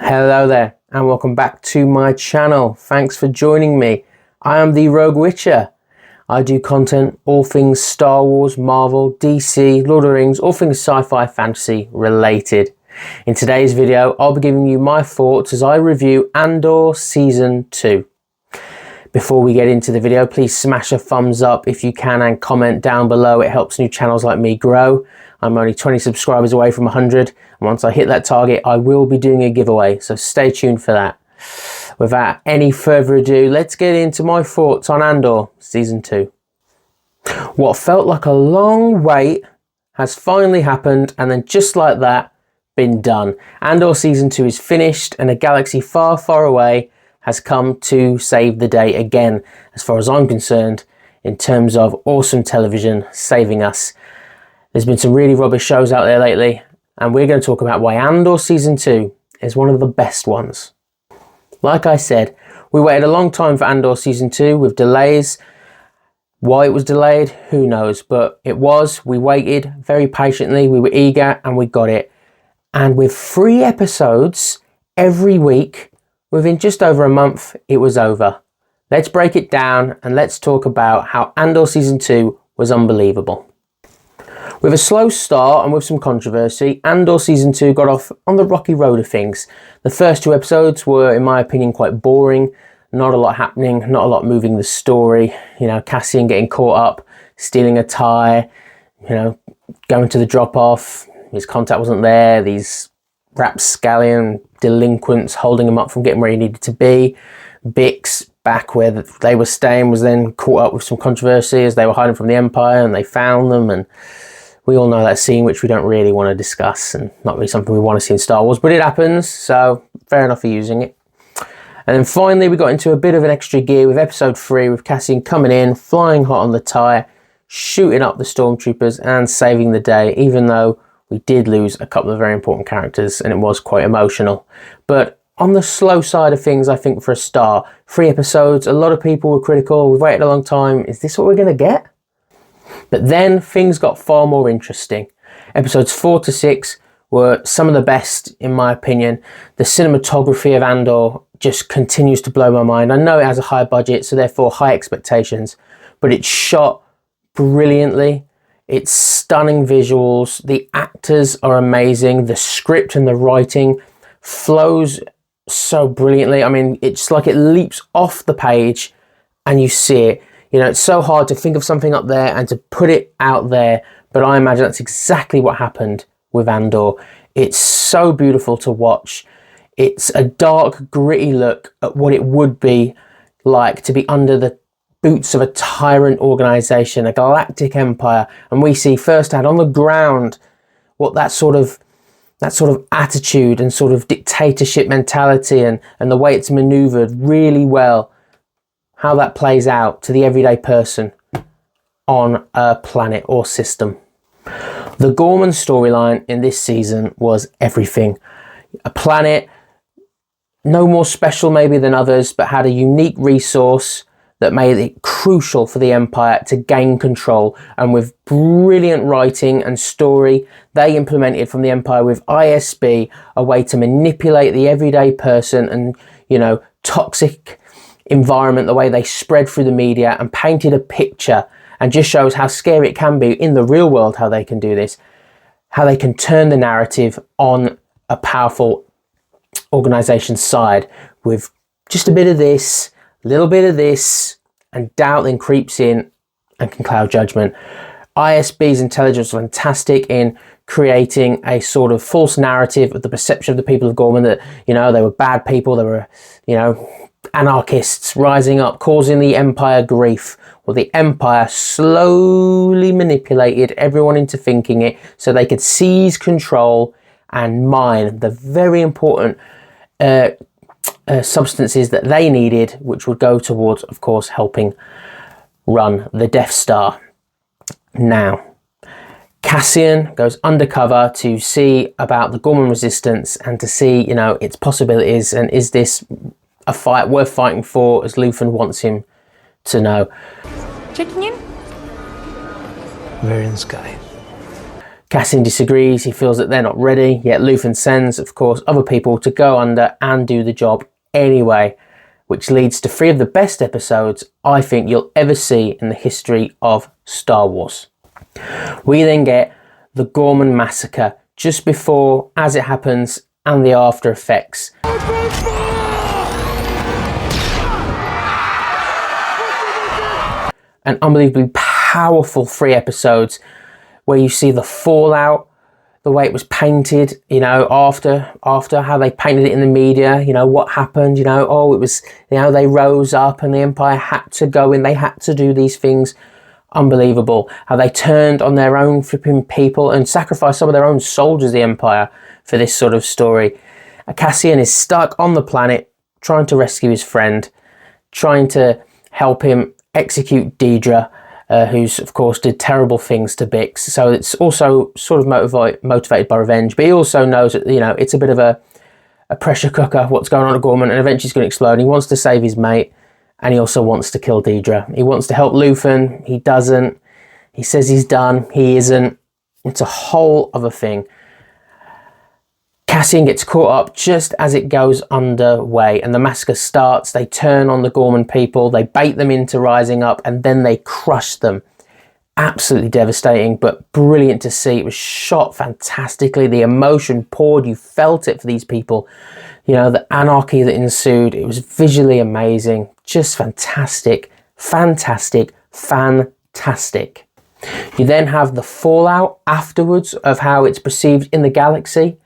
Hello there and welcome back to my channel. Thanks for joining me. I am the Rogue Witcher. I do content all things Star Wars, Marvel, DC, Lord of the Rings, all things sci-fi fantasy related. In today's video I'll be giving you my thoughts as I review Andor Season 2. Before we get into the video, please smash a thumbs up if you can and comment down below. It helps new channels like me grow. I'm only 20 subscribers away from 100, and once I hit that target I will be doing a giveaway, so stay tuned for that. Without any further ado, let's get into my thoughts on Andor Season 2. What felt like a long wait has finally happened, and then just like that, been done. Andor Season 2 is finished and a galaxy far, far away has come to save the day again, as far as I'm concerned, in terms of awesome television saving us. There's been some really rubbish shows out there lately, and we're going to talk about why Andor Season 2 is one of the best ones. Like I said, we waited a long time for Andor Season 2 with delays. Why it was delayed, who knows, but it was. We waited very patiently, we were eager, and we got it. And with 3 episodes every week, within just over a month, it was over. Let's break it down and let's talk about how Andor Season 2 was unbelievable. With a slow start and with some controversy, Andor Season 2 got off on the rocky road of things. The first 2 episodes were, in my opinion, quite boring. Not a lot happening, not a lot moving the story. You know, Cassian getting caught up, stealing a tie, going to the drop-off. His contact wasn't there. These rapscallion delinquents holding him up from getting where he needed to be. Bix, back where they were staying, was then caught up with some controversy as they were hiding from the Empire and they found them, and we all know that scene, which we don't really want to discuss and not really something we want to see in Star Wars, but it happens, so fair enough for using it. And then finally we got into a bit of an extra gear with episode 3 with Cassian coming in, flying hot on the tie, shooting up the stormtroopers and saving the day, even though we did lose a couple of very important characters and it was quite emotional. But on the slow side of things, I think for a start, 3 episodes, a lot of people were critical. We've waited a long time. Is this what we're going to get? But then things got far more interesting. Episodes 4 to 6 were some of the best, in my opinion. The cinematography of Andor just continues to blow my mind. I know it has a high budget, so therefore high expectations, but it's shot brilliantly. It's stunning visuals. The actors are amazing. The script and the writing flows so brilliantly. I mean, it's like it leaps off the page and you see it. You know, it's so hard to think of something up there and to put it out there, but I imagine that's exactly what happened with Andor. It's so beautiful to watch. It's a dark, gritty look at what it would be like to be under the boots of a tyrant organization, a galactic empire, and we see firsthand on the ground what that sort of attitude and sort of dictatorship mentality and the way it's maneuvered really well, how that plays out to the everyday person on a planet or system. The Gorman storyline in this season was everything. A planet no more special maybe than others, but had a unique resource that made it crucial for the Empire to gain control, and with brilliant writing and story they implemented from the Empire with ISB a way to manipulate the everyday person and, toxic environment, the way they spread through the media and painted a picture, and just shows how scary it can be in the real world, how they can do this, how they can turn the narrative on a powerful organization's side with just a bit of this, little bit of this, and doubt then creeps in and can cloud judgment. ISB's intelligence was fantastic in creating a sort of false narrative of the perception of the people of Gorman that, they were bad people, they were, anarchists rising up, causing the Empire grief. Well, the Empire slowly manipulated everyone into thinking it so they could seize control and mine the very important substances that they needed, which would go towards, of course, helping run the Death Star. Now, Cassian goes undercover to see about the Gorman resistance and to see, its possibilities, and is this a fight worth fighting for, as Luthen wants him to know. Checking in? We're in the sky. Cassian disagrees, he feels that they're not ready, yet Luthen sends, of course, other people to go under and do the job anyway, which leads to 3 of the best episodes I think you'll ever see in the history of Star Wars. We then get the Gorman massacre just before, as it happens, and the after effects. An unbelievably powerful 3 episodes where you see the fallout, the way it was painted, you know, after how they painted it in the media, you know, what happened, you know, oh, it was, you know, they rose up and the Empire had to go in, they had to do these things. Unbelievable. How they turned on their own flipping people and sacrificed some of their own soldiers, the Empire, for this sort of story. Cassian is stuck on the planet trying to rescue his friend, trying to help him execute Deidre, who's of course did terrible things to Bix. So it's also sort of motivated by revenge, but he also knows that, you know, it's a bit of a pressure cooker, what's going on at Gorman, and eventually it's going to explode. And he wants to save his mate, and he also wants to kill Deidre. He wants to help Luthen, he doesn't. He says he's done, he isn't. It's a whole other thing. Cassian gets caught up just as it goes underway and the massacre starts. They turn on the Gorman people, they bait them into rising up, and then they crush them. Absolutely devastating, but brilliant to see. It was shot fantastically. The emotion poured, you felt it for these people. You know, the anarchy that ensued, it was visually amazing. Just fantastic, fantastic, fantastic. You then have the fallout afterwards of how it's perceived in the galaxy.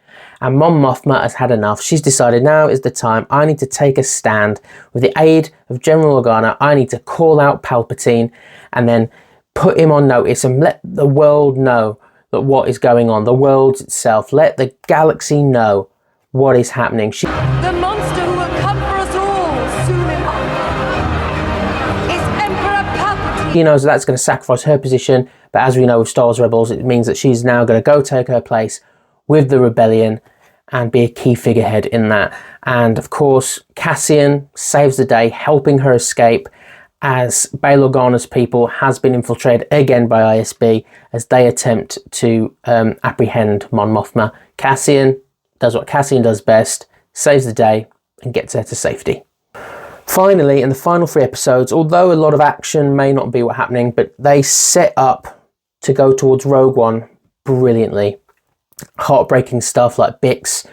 And Mon Mothma has had enough. She's decided now is the time. I need to take a stand. With the aid of General Organa, I need to call out Palpatine and then put him on notice and let the world know that what is going on. The world itself. Let the galaxy know what is happening. The monster who will come for us all soon enough is Emperor Palpatine. She knows that's going to sacrifice her position, but as we know with Star Wars Rebels, it means that she's now going to go take her place with the rebellion and be a key figurehead in that. And of course, Cassian saves the day, helping her escape as Bail Organa's people has been infiltrated again by ISB as they attempt to apprehend Mon Mothma. Cassian does what Cassian does best, saves the day and gets her to safety. Finally, in the final 3 episodes, although a lot of action may not be what's happening, but they set up to go towards Rogue One brilliantly. Heartbreaking stuff like Bix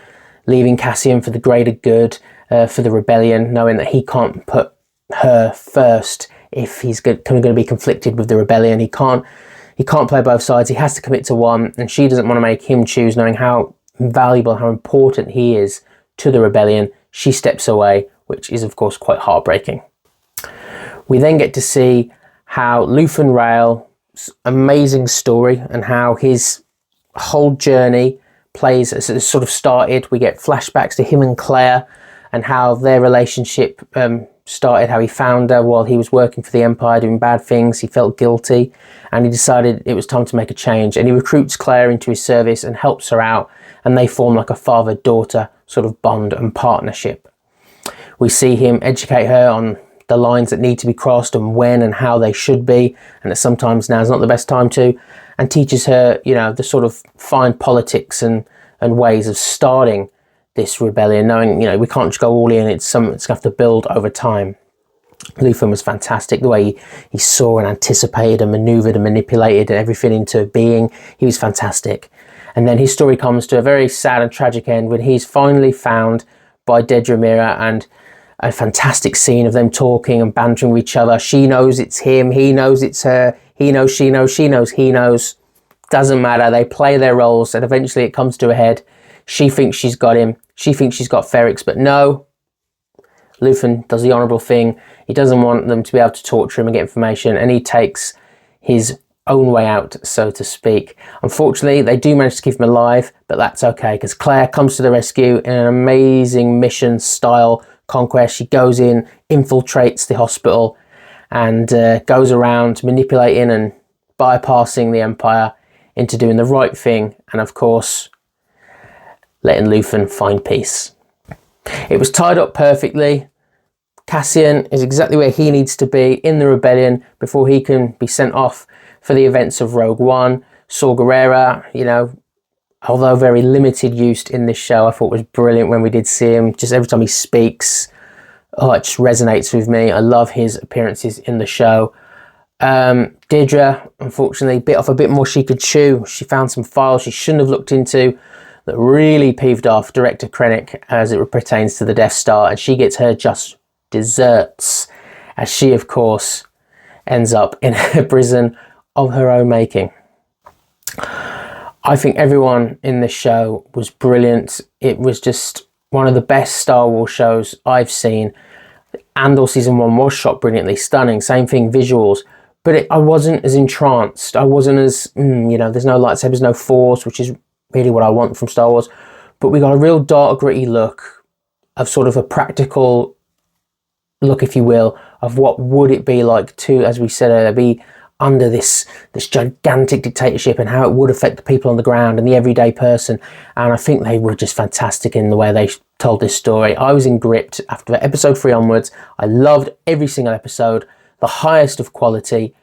leaving Cassian for the greater good, for the rebellion, knowing that he can't put her first if he's going to be conflicted with the rebellion. He can't play both sides. He has to commit to one, and she doesn't want to make him choose, knowing how valuable, how important he is to the rebellion. She steps away, which is of course quite heartbreaking. We then get to see how Luthen Rael's amazing story and how his whole journey plays as it sort of started. We get flashbacks to him and Claire and how their relationship started, how he found her while he was working for the Empire doing bad things. He felt guilty and he decided it was time to make a change, and he recruits Claire into his service and helps her out, and they form like a father-daughter sort of bond and partnership. We see him educate her on the lines that need to be crossed and when and how they should be, and that sometimes now is not the best time to, and teaches her, you know, the sort of fine politics and ways of starting this rebellion, knowing, you know, we can't just go all in, it's going to have to build over time. Luthen was fantastic, the way he saw and anticipated and maneuvered and manipulated everything into being. He was fantastic. And then his story comes to a very sad and tragic end when he's finally found by Dedra Meero, and a fantastic scene of them talking and bantering with each other. She knows it's him, he knows it's her, he knows she knows, she knows he knows. Doesn't matter, they play their roles, and eventually it comes to a head. She thinks she's got him, she thinks she's got Ferrix, but no. Luthen does the honourable thing. He doesn't want them to be able to torture him and get information, and he takes his own way out, so to speak. Unfortunately, they do manage to keep him alive, but that's okay, because Claire comes to the rescue in an amazing mission-style conquest. She goes in, infiltrates the hospital, and goes around manipulating and bypassing the Empire into doing the right thing, and of course, letting Luthen find peace. It was tied up perfectly. Cassian is exactly where he needs to be in the rebellion before he can be sent off for the events of Rogue One. Saw Gerrera, you know, although very limited use in this show, I thought was brilliant when we did see him. Just every time he speaks, oh, it just resonates with me. I love his appearances in the show. Deirdre, unfortunately, bit off a bit more she could chew. She found some files she shouldn't have looked into that really peeved off Director Krennic as it pertains to the Death Star, and she gets her just desserts as she, of course, ends up in a prison of her own making. I think everyone in this show was brilliant. It was just one of the best Star Wars shows I've seen. Andor Season 1 was shot brilliantly, stunning, same thing, visuals. But I wasn't as entranced. I wasn't as, you know, there's no lightsabers, no force, which is really what I want from Star Wars. But we got a real dark, gritty look of sort of a practical look, if you will, of what would it be like to, as we said earlier, be under this gigantic dictatorship and how it would affect the people on the ground and the everyday person. And I think they were just fantastic in the way they told this story. I was gripped after episode 3 onwards. I loved every single episode, the highest of quality,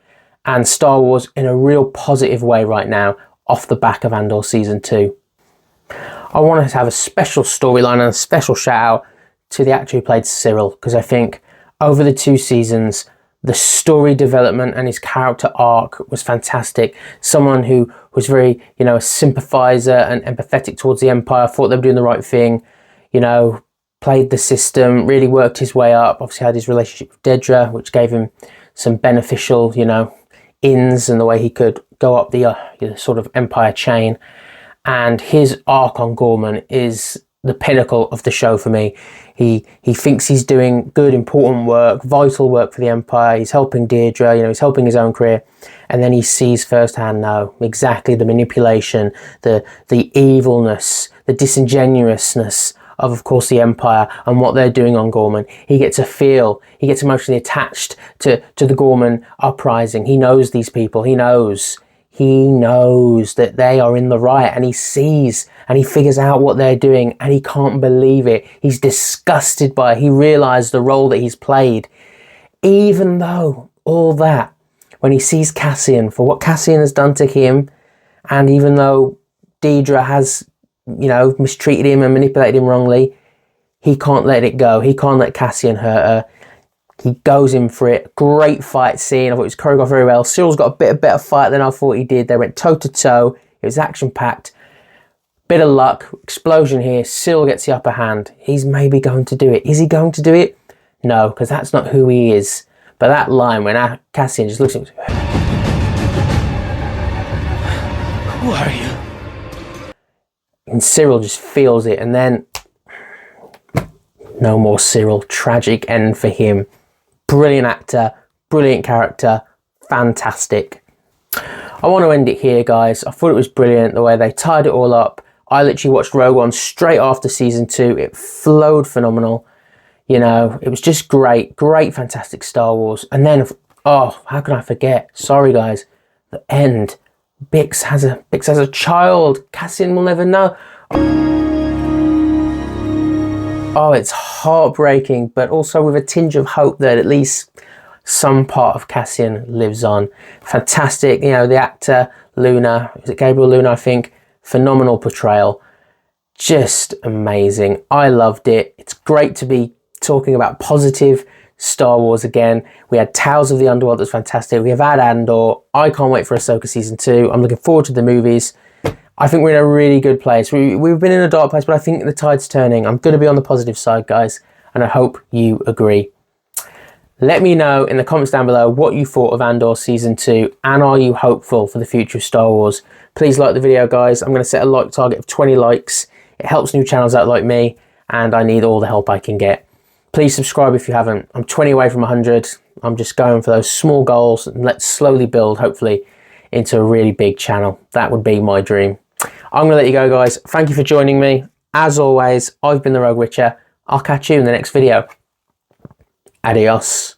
and Star Wars in a real positive way right now off the back of Andor Season 2. I wanted to have a special storyline and a special shout out to the actor who played Cyril, because I think over the 2 seasons, the story development and his character arc was fantastic. Someone who was very, you know, a sympathizer and empathetic towards the Empire, thought they were doing the right thing, you know, played the system, really worked his way up, obviously had his relationship with Dedra, which gave him some beneficial, you know, ins and the way he could go up the sort of Empire chain. And his arc on Gorman is the pinnacle of the show for me. He thinks he's doing good, important work, vital work for the Empire. He's helping Deirdre, you know, he's helping his own career. And then he sees firsthand, no, exactly the manipulation, the evilness, the disingenuousness of course, the Empire and what they're doing on Gorman. He gets emotionally attached to the Gorman uprising. He knows these people. He knows that they are in the right, and he sees and he figures out what they're doing, and he can't believe it. He's disgusted by it. He realized the role that he's played. Even though all that, when he sees Cassian for what Cassian has done to him, and even though Deirdre has, you know, mistreated him and manipulated him wrongly, he can't let it go. He can't let Cassian hurt her. He goes in for it. Great fight scene. I thought it was choreographed very well. Cyril's got a better fight than I thought he did. They went toe to toe. It was action packed. Bit of luck. Explosion here. Cyril gets the upper hand. He's maybe going to do it. Is he going to do it? No, because that's not who he is. But that line when Cassian just looks at him. Who are you? And Cyril just feels it. And then no more Cyril. Tragic end for him. Brilliant actor, brilliant character, fantastic. I want to end it here, guys. I thought it was brilliant the way they tied it all up. I literally watched Rogue One straight after season 2. It flowed phenomenal. You know, it was just great, fantastic Star Wars. And then, oh, how can I forget? Sorry, guys. The end. Bix has a child. Cassian will never know. Oh, it's heartbreaking, but also with a tinge of hope that at least some part of Cassian lives on. Fantastic, you know, the actor, Luna, is it Gabriel Luna, I think? Phenomenal portrayal. Just amazing. I loved it. It's great to be talking about positive Star Wars again. We had Tales of the Underworld, that's fantastic. We have had Andor. I can't wait for Ahsoka Season 2. I'm looking forward to the movies. I think we're in a really good place. We've been in a dark place, but I think the tide's turning. I'm going to be on the positive side, guys, and I hope you agree. Let me know in the comments down below what you thought of Andor Season 2, and are you hopeful for the future of Star Wars? Please like the video, guys. I'm going to set a like target of 20 likes. It helps new channels out like me, and I need all the help I can get. Please subscribe if you haven't. I'm 20 away from 100. I'm just going for those small goals, and let's slowly build, hopefully, into a really big channel. That would be my dream. I'm going to let you go, guys. Thank you for joining me. As always, I've been the Rogue Witcher. I'll catch you in the next video. Adios.